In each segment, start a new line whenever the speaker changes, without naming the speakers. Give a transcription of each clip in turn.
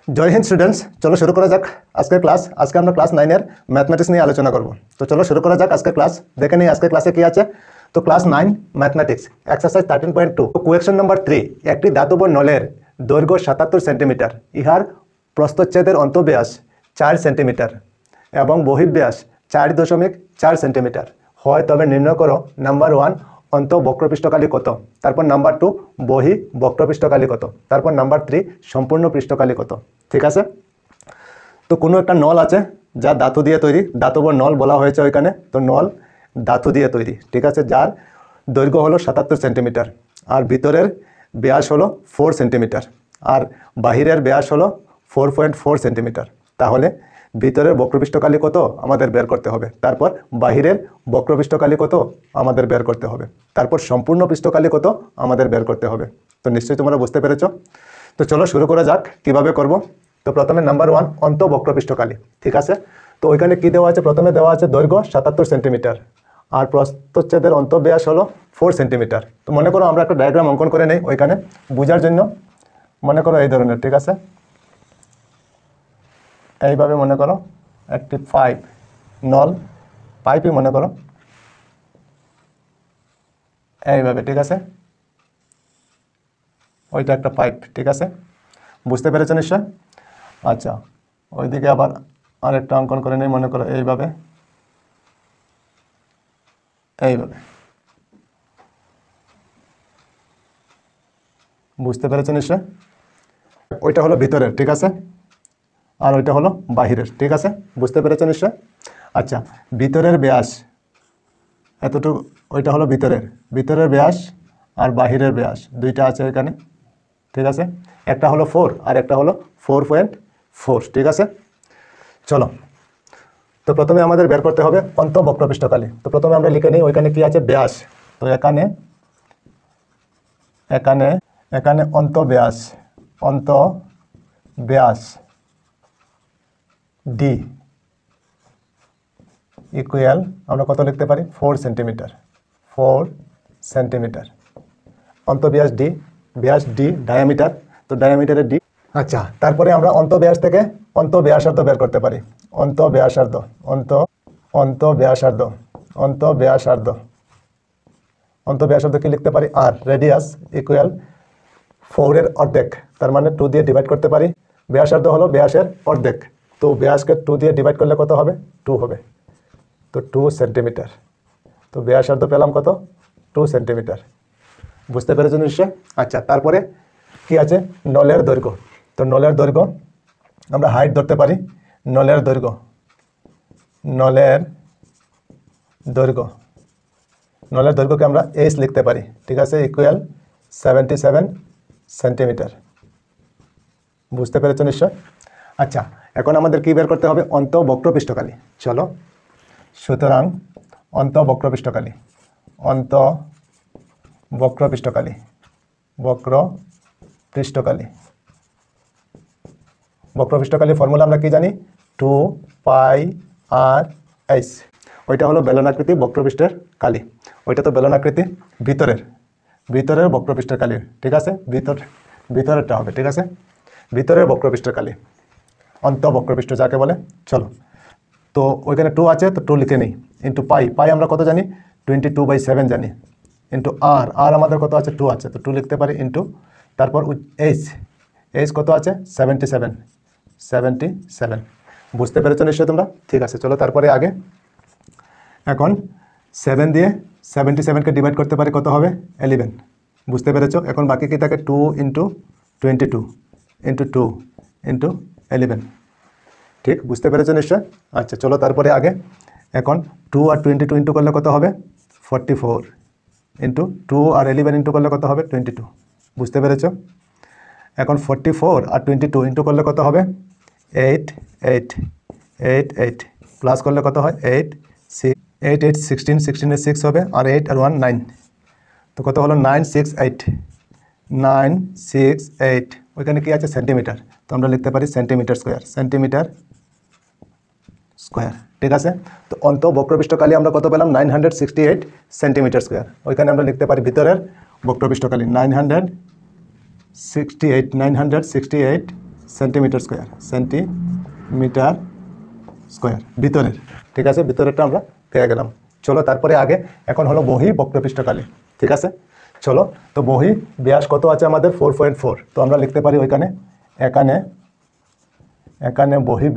জয় Hind students, চলো শুরু করা যাক আজকের ক্লাস। আজকে আমরা ক্লাস 9 এর ম্যাথমেটিক্স নিয়ে আলোচনা করব। তো চলো শুরু করা যাক আজকের ক্লাস। দেখে নিই আজকের ক্লাসে কি আছে। তো class 9 mathematics exercise 13.2 question number 3। একটি ধাতব নলের দৈর্ঘ্য 77 সেন্টিমিটার, ইহার প্রস্থচ্ছেদের অন্তঃব্যাস 4 সেন্টিমিটার এবং বহির্ব্যাস 4.4 সেন্টিমিটার হয়, তবে নির্ণয় করো নাম্বার 1 অন্ত বক্রপৃষ্ঠকালী কত, তারপর নাম্বার 2 বহি বক্রপৃষ্ঠকালী কত, তারপর নাম্বার 3 সম্পূর্ণ পৃষ্ঠকালী কত। ঠিক আছে। তো কোনো একটা নল আছে যা ধাতু দিয়ে তৈরি, ধাতব নল বলা হয়েছে ওইখানে। তো নল ধাতু দিয়ে তৈরি, ঠিক আছে, যার দৈর্ঘ্য হলো 77 সেন্টিমিটার, আর ভিতরের ব্যাস হলো 4 সেন্টিমিটার, আর বাহিরের ব্যাস হলো 4.4 সেন্টিমিটার। তাহলে ভিতরের বক্রপৃষ্ঠকালী কত আমাদের বের করতে হবে, তারপর বাহিরের বক্রপৃষ্ঠকালী কত আমাদের বের করতে হবে, তারপর সম্পূর্ণ পৃষ্ঠকালী কত আমাদের বের করতে হবে। তো নিশ্চয়ই তোমরা বুঝতে পেরেছো। তো চলো শুরু করা যাক কিভাবে করব। তো প্রথমে নাম্বার 1 অন্ত বক্রপৃষ্ঠকালী। ঠিক আছে। তো ওইখানে কি দেওয়া আছে, প্রথমে দেওয়া আছে দৈর্ঘ্য 77 সেন্টিমিটার আর প্রস্থচ্ছেদের অন্তঃব্যাস হলো 4 সেন্টিমিটার। তো মনে করো আমরা একটা ডায়াগ্রাম অঙ্কন করে নেই ওইখানে বোঝার জন্য। মনে করো এই ধরনের, ঠিক আছে, এইভাবে মনে করো একটি পাইপ, নল পাইপই মনে করো এইভাবে, ঠিক আছে, ওইটা একটা পাইপ। ঠিক আছে, বুঝতে পেরেছো নিশ্চয়। আচ্ছা, ওইদিকে আবার আরেকটা অঙ্কন করে নেই, মনে করো এইভাবে এইভাবে, বুঝতে পেরেছো নিশ্চয়। ওইটা হলো ভিতরের, ঠিক আছে, আর ওইটা হলো বাহিরের। ঠিক আছে, বুঝতে পেরেছো নিশ্চয়। আচ্ছা, ভিতরের ব্যাস এতটুকু, ওইটা হলো ভিতরের ব্যাস আর বাহিরের ব্যাস দুইটা আছে এখানে। ঠিক আছে, একটা হলো 4 আর একটা হলো 4.4। ঠিক আছে, চলো। তো প্রথমে আমাদের বের করতে হবে অন্ত বক্রপৃষ্ঠকালী। তো প্রথমে আমরা লিখে নিই ওইখানে কি আছে, ব্যাস। তো এখানে এখানে এখানে অন্ত ব্যাস ডি ইকুয়াল আমরা কত লিখতে পারি, 4 সেন্টিমিটার। 4 সেন্টিমিটার অন্তঃব্যাস ডি, ব্যাস ডি, ডায়ামিটার, তো ডায়ামিটারের ডি। আচ্ছা, তারপরে আমরা অন্তঃব্যাস থেকে অন্তঃব্যাসার্ধ বের করতে পারি। অন্তঃব্যাসার্ধ কি লিখতে পারি, আর রেডিয়াস ইকুয়াল 4 এর অর্ধেক, তার মানে 2 দিয়ে ডিভাইড করতে পারি। ব্যাসার্ধ হলো ব্যাসের অর্ধেক, তো ব্যাসকে 2 দিয়ে ডিভাইড করলে কত হবে, 2 হবে। তো 2 সেন্টিমিটার। তো ব্যাসার্ধ পেলাম কত, 2 সেন্টিমিটার। বুঝতে পেরেছেন নিশ্চয়। আচ্ছা, তারপরে কি আছে, নলের দৈর্ঘ্য। তো নলের দৈর্ঘ্য আমরা হাইট ধরতে পারি। নলের দৈর্ঘ্যকে আমরা এইচ লিখতে পারি। ঠিক আছে, ইকুয়াল 77 সেন্টিমিটার। বুঝতে পেরেছ নিশ্চয়। আচ্ছা, এখন আমাদের কি বের করতে হবে, অন্ত বক্রপৃষ্ঠকালী। চলো, সুতরাং অন্ত বক্রপৃষ্ঠকালী বক্রপৃষ্ঠকালী ফর্মুলা আমরা কি জানি, 2πr/h। ওইটা হলো বেলনাকৃতি বক্রপৃষ্ঠের কালী। ওইটা তো বেলনাকৃতি, ভিতরের বক্রপৃষ্ঠের কালী। ঠিক আছে, ভিতরেরটা হবে। ঠিক আছে, ভিতরের বক্রপৃষ্ঠের কালী, অন্ত বক্রপৃষ্ঠ যাকে বলে। চলো, তো ওইখানে 2 আছে, তো 2 লিখে নেই। ইন্টু পাই আমরা কত জানি, 22/7 জানি। ইন্টু আর আমাদের কত আছে, 2 আছে, তো 2 লিখতে পারি। ইন্টু তারপর এইচ কত আছে, 77। বুঝতে পেরেছো নিশ্চয় তোমরা। ঠিক আছে, চলো তারপরে আগে। এখন 7 দিয়ে 77কে ডিভাইড করতে পারি, কত হবে, 11। বুঝতে পেরেছো। এখন বাকি কি থাকে, 2 ইন্টু 22 ইন্টু 2 ইন্টু 11। ঠিক, বুঝতে পেরেছো নিশ্চয়। আচ্ছা, চলো তারপরে আগে। এখন 2 আর 22 ইন্টু করলে কত হবে, 44 ইন্টু 2 আর 11 ইন্টু করলে কত হবে, 22। বুঝতে পেরেছো। এখন 44 আর 22 ইন্টু করলে কত হবে, 8 প্লাস করলে কত হয়, 8 16 16 6 হবে, আর 8 আর 1 9, তো কত হলো, 968। ওইখানে কি আছে, সেন্টিমিটার, তো আমরা লিখতে পারি সেন্টিমিটার স্কোয়ার। ঠিক আছে, তো অন্ত বক্রপৃষ্ঠকালী আমরা কত পেলাম, 968 সেন্টিমিটার স্কোয়ার। ওইখানে আমরা লিখতে পারি ভিতরের বক্রপৃষ্ঠকালী 968 সেন্টিমিটার স্কোয়ার ভিতরের, ঠিক আছে, ভিতরেরটা আমরা পেয়ে গেলাম। চলো তারপরে আগে এখন হলো বহি বক্রপৃষ্ঠকালী, ঠিক আছে। চলো, তো বহি ব্যাস কত আছে আমাদের 4.4, তো আমরা লিখতে পারি ওইখানে এখানে বহি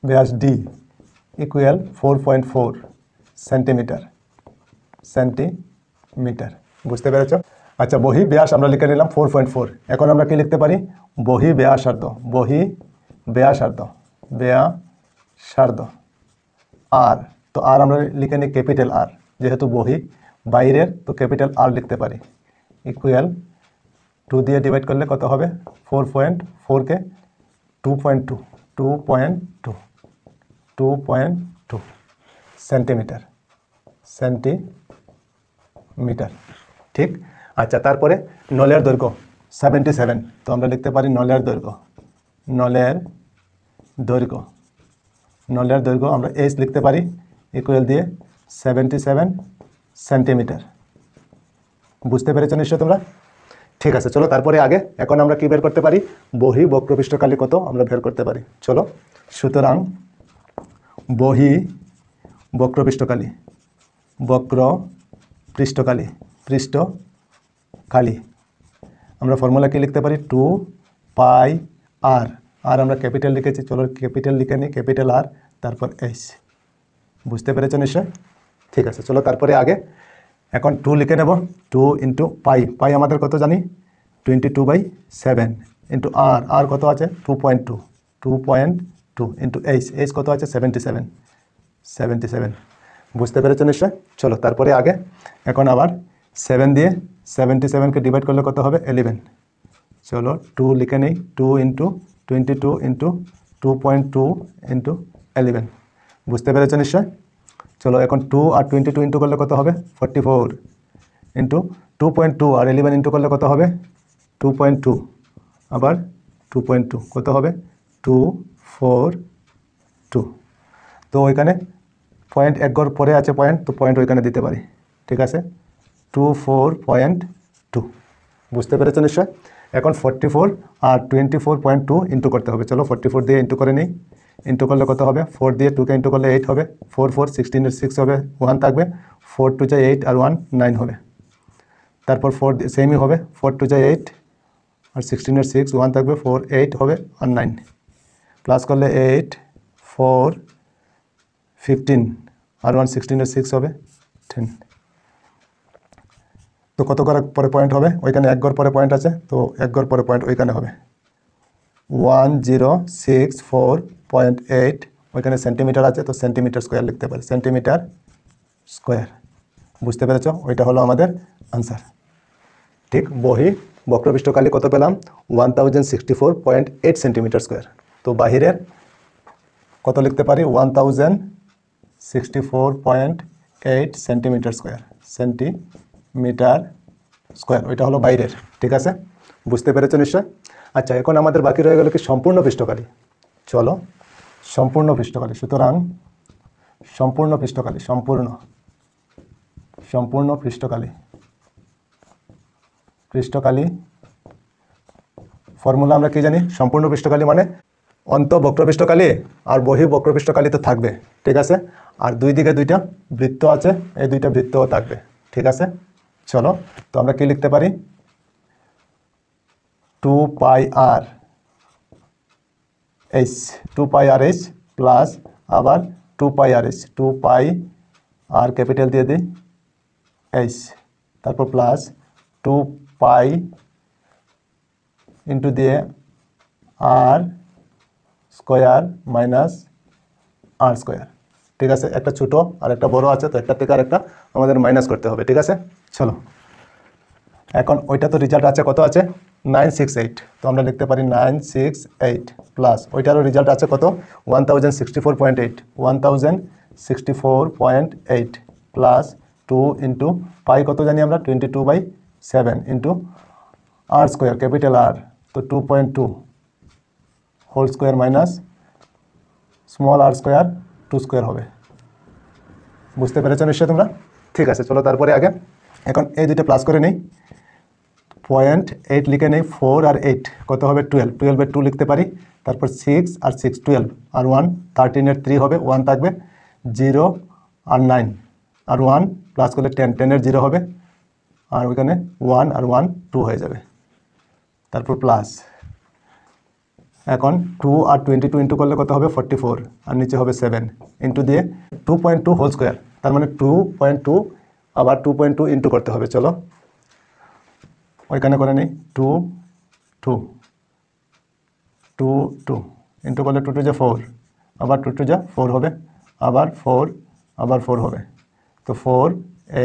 ব্যাস ডি ইকুয়াল 4.4 সেন্টিমিটার। বুঝতে পেরেছ? আচ্ছা, বহি ব্যাস আমরা লিখে নিলাম 4.4। এখন আমরা কি লিখতে পারি? বহি ব্যাসার্ধ আর, তো আর আমরা লিখে নিই ক্যাপিটাল আর, যেহেতু বহি বাইরের, তো ক্যাপিটাল আর লিখতে পারি। ইকুয়াল 2 দিয়ে ডিভাইড করলে কত হবে? 4.4কে 2.2 সেন্টিমিটার, ঠিক। আচ্ছা, তারপরে নলের দৈর্ঘ্য 77, তো আমরা লিখতে পারি নলের দৈর্ঘ্য আমরা এইচ লিখতে পারি ইকুয়াল দিয়ে 77 সেন্টিমিটার। বুঝতে পেরেছো নিশ্চয় তোমরা? ঠিক আছে, চলো তারপরে আগে এখন আমরা কি বের করতে পারি? বহি বক্রপৃষ্ঠকালী কত আমরা বের করতে পারি। চলো, সুতরাং বহি বক্রপৃষ্ঠকালী আমরা ফর্মুলা কি লিখতে পারি? 2 পাই আর, আর আমরা ক্যাপিটাল লিখেছি, চলো ক্যাপিটাল লিখে নিই, ক্যাপিটাল আর, তারপর এইচ। বুঝতে পেরেছো নিশ্চয়? ঠিক আছে, চলো তারপরে আগে এখন 2 লিখে নেব। 2 ইন্টু পাই আমাদের কত জানি? 22/7 ইন্টু আর কত আছে? 2.2 ইন্টু এইচ কত আছে? 77। বুঝতে পেরেছো নিশ্চয়? চলো তারপরে আগে এখন আবার 7 দিয়ে 77কে ডিভাইড করলে কত হবে? 11। চলো 2 লিখে নেই, 2 ইন্টু 22 ইন্টু 2.2 ইন্টু 11। বুঝতে পেরেছো নিশ্চয়? চলো এখন 2 আর 22 ইন্টু করলে কত হবে? 44 ইন্টু 2.2 আর 11 ইন্টু করলে কত হবে? 2.2 আবার 2.2 কত হবে? 242। তো ওইখানে পয়েন্ট এক ঘর পরে আছে পয়েন্ট, তো পয়েন্ট ওইখানে দিতে পারি, ঠিক আছে, 24.2। বুঝতে পেরেছো নিশ্চয়? এখন 44 আর 24.2 ইন্টু করতে হবে। চলো 44 দিয়ে ইন্টু করে নিই, ইন্টু করলে কত হবে? 4 দিয়ে 2কে ইন্টু করলে 8 হবে, 4 4 16 6 হবে, 1 থাকবে, 4 2 যায় 8 আর 1 9 হবে। তারপর 4 সেমই হবে, 4 2 যায় 8 আর 16 6, 1 থাকবে, 4 8 হবে আর 9 প্লাস করলে 8 4 15 আর 1 16 6 হবে 10। তো কত ঘর পরে পয়েন্ট হবে? ওইখানে এক ঘর পরে পয়েন্ট আছে, তো এক ঘর পরে পয়েন্ট ওইখানে হবে 1064.8। ওইখানে সেন্টিমিটার আছে, তো সেন্টিমিটার স্কোয়ার লিখতে পারি, সেন্টিমিটার স্কোয়ার। বুঝতে পেরেছ? ওইটা হলো আমাদের আনসার। ঠিক, বহি বক্রপৃষ্ঠকালী কত পেলাম? 1064.8 সেন্টিমিটার স্কোয়ার। তো বাহিরের কত লিখতে পারি? 1064.8 সেন্টিমিটার স্কোয়ার, ওইটা হলো বাইরের, ঠিক আছে। বুঝতে পেরেছো নিশ্চয়? আচ্ছা, এখন আমাদের বাকি রয়ে গেল কি? সম্পূর্ণ পৃষ্ঠকালী। চলো সম্পূর্ণ পৃষ্ঠকালী, সুতরাং সম্পূর্ণ পৃষ্ঠকালী ফর্মুলা আমরা কি জানি? সম্পূর্ণ পৃষ্ঠকালী মানে অন্ত বক্রপৃষ্ঠকালী আর বহি বক্রপৃষ্ঠকালী তো থাকবে, ঠিক আছে, আর দুই দিকে দুইটা বৃত্ত আছে, এই দুইটা বৃত্তও থাকবে, ঠিক আছে। চলো, তো আমরা কি লিখতে পারি? 2 পাই আর এইচ প্লাস আবার 2 পাই আর এইচ, 2 পাই আর ক্যাপিটাল দিয়ে দিই এইচ, তারপর প্লাস 2 পাই ইন্টু দিয়ে আর স্কোয়ার মাইনাস আর স্কোয়ার, ঠিক আছে। একটা ছোটো আর একটা বড় আছে, তো একটা থেকে আর একটা আমাদের মাইনাস করতে হবে, ঠিক আছে। চলো, এখন ওইটা তো রেজাল্ট আছে, কত আছে? 968, তো আমরা লিখতে পারি 968 প্লাস ওইটারও রেজাল্ট আছে কত? 1064.8 প্লাস 2 ইন্টু পাই কত জানি আমরা? 22/7 ইন্টু আর স্কোয়ার, ক্যাপিটাল আর, তো 2.2 হোল স্কোয়ার মাইনাস স্মল আর স্কোয়ার 2 স্কোয়ার হবে। বুঝতে পেরেছো নিশ্চয় তোমরা? ঠিক আছে, চলো তারপরে আগে এখন এই দুইটা প্লাস করে নিই। 0.8 লিখে নেই, 4 আর 8 কত হবে 12, 12-এর 2 লিখতে পারি, তারপর 6 আর 6 12 আর 1 13-এর 3 হবে, 1 থাকবে, 0 আর 9 আর 1 প্লাস করলে 10, 10-এর 0 হবে, আর ওইখানে 1 আর 1 2 হয়ে যাবে, তারপর প্লাস। এখন 2 আর 22 ইন্টু করলে কত হবে 44 আর নিচে হবে 7 ইন্টু দিয়ে 2.2 হোল স্কোয়ার, তার মানে 2.2 আবার 2.2 ইন্টু করতে হবে। চলো ওইখানে করে নিই, 2 2 2 2 ইন্টু করলে 2 2 যা 4, আবার 2 2 যা 4 হবে, আবার 4 আবার 4 হবে, তো 4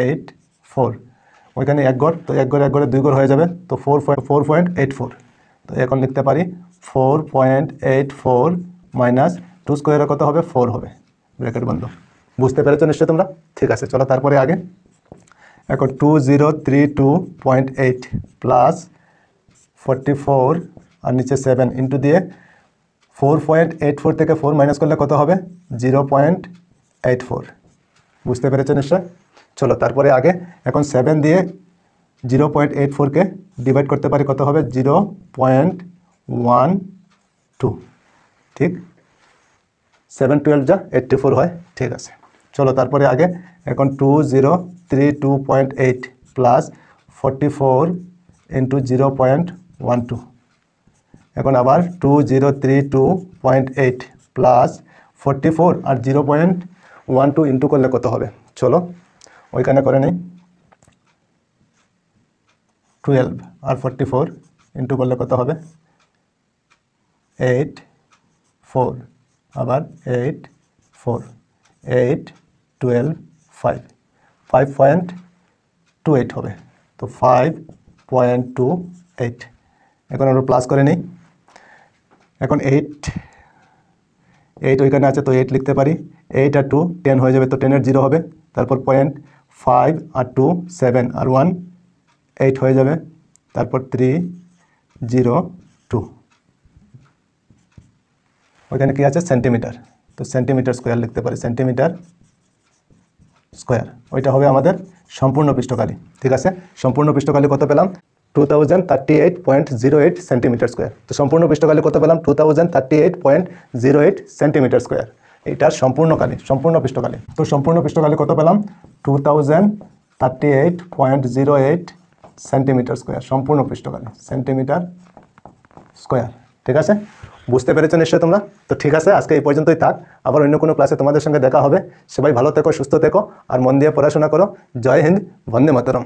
8 4, ওইখানে এক ঘর, তো এক ঘরে 2 ঘর হয়ে যাবে, তো 4.84, তো এখন লিখতে পারি 4.84 মাইনাস 2 স্কোয়ারে কত হবে 4 হবে, ব্র্যাকেট বন্ধ। বুঝতে পেরেছো নিশ্চয় তোমরা? ঠিক আছে, চলো তারপরে আগে। এখন 2032.8 প্লাস 44 আর নিচে 7 ইন্টু দিয়ে 4.84 থেকে 4 মাইনাস করলে কত হবে 0.84। বুঝতে পেরেছো নিশ্চয়? চলো তারপরে আগে। এখন 7 দিয়ে 0.84কে ডিভাইড করতে পারি, কত হবে 0.12, ঠিক, 7 12 যা 84 হয়, ঠিক আছে। চলো তারপরে আগে। এখন 2032.8 প্লাস 44 ইন্টু 0.12, এখন আবার 2032.8 প্লাস 44 আর 0.12 ইন্টু করলে কত হবে, চলো ওইখানে করে নেই, 12 আর 44 ইন্টু করলে কত হবে 8 4, আবার 8 4 8 12 5, 5.28 হবে, তো 5.28। এখন আমরা প্লাস করে নিই। এখন 8 ওইখানে আছে, তো 8 লিখতে পারি, 8 আর 2 10 হয়ে যাবে, তো 10-এর 0 হবে, তারপর 0.5 আর 2 7 আর 1 8 হয়ে যাবে, তারপর 3 0 2, ওইখানে কি আছে সেন্টিমিটার, তো সেন্টিমিটার স্কোয়ার লিখতে পারি, সেন্টিমিটার স্কোয়ার, ওইটা হবে আমাদের সম্পূর্ণ পৃষ্ঠকালি। ঠিক আছে, সম্পূর্ণ পৃষ্ঠকালি কত পেলাম 2038.08 সেন্টিমিটার স্কোয়ার। তো সম্পূর্ণ পৃষ্ঠকালি কত পেলাম 2038.08 সেন্টিমিটার স্কোয়ার, এইটার সম্পূর্ণ কালি, সম্পূর্ণ পৃষ্ঠকালি। তো সম্পূর্ণ পৃষ্ঠকালি কত পেলাম 2038.08 সেন্টিমিটার স্কোয়ার, সম্পূর্ণ পৃষ্ঠকালি সেন্টিমিটার স্কোয়ার। ঠিক আছে, বুঝতে পেরেছো নিশ্চয়ই তোমরা? তো ঠিক আছে, আজকে এই পর্যন্তই থাক, আবার অন্য কোনো ক্লাসে তোমাদের সঙ্গে দেখা হবে। সবাই ভালো থেকো, সুস্থ থেকো, আর মন দিয়ে পড়াশোনা করো। জয় হিন্দ, বন্দে মাতরম।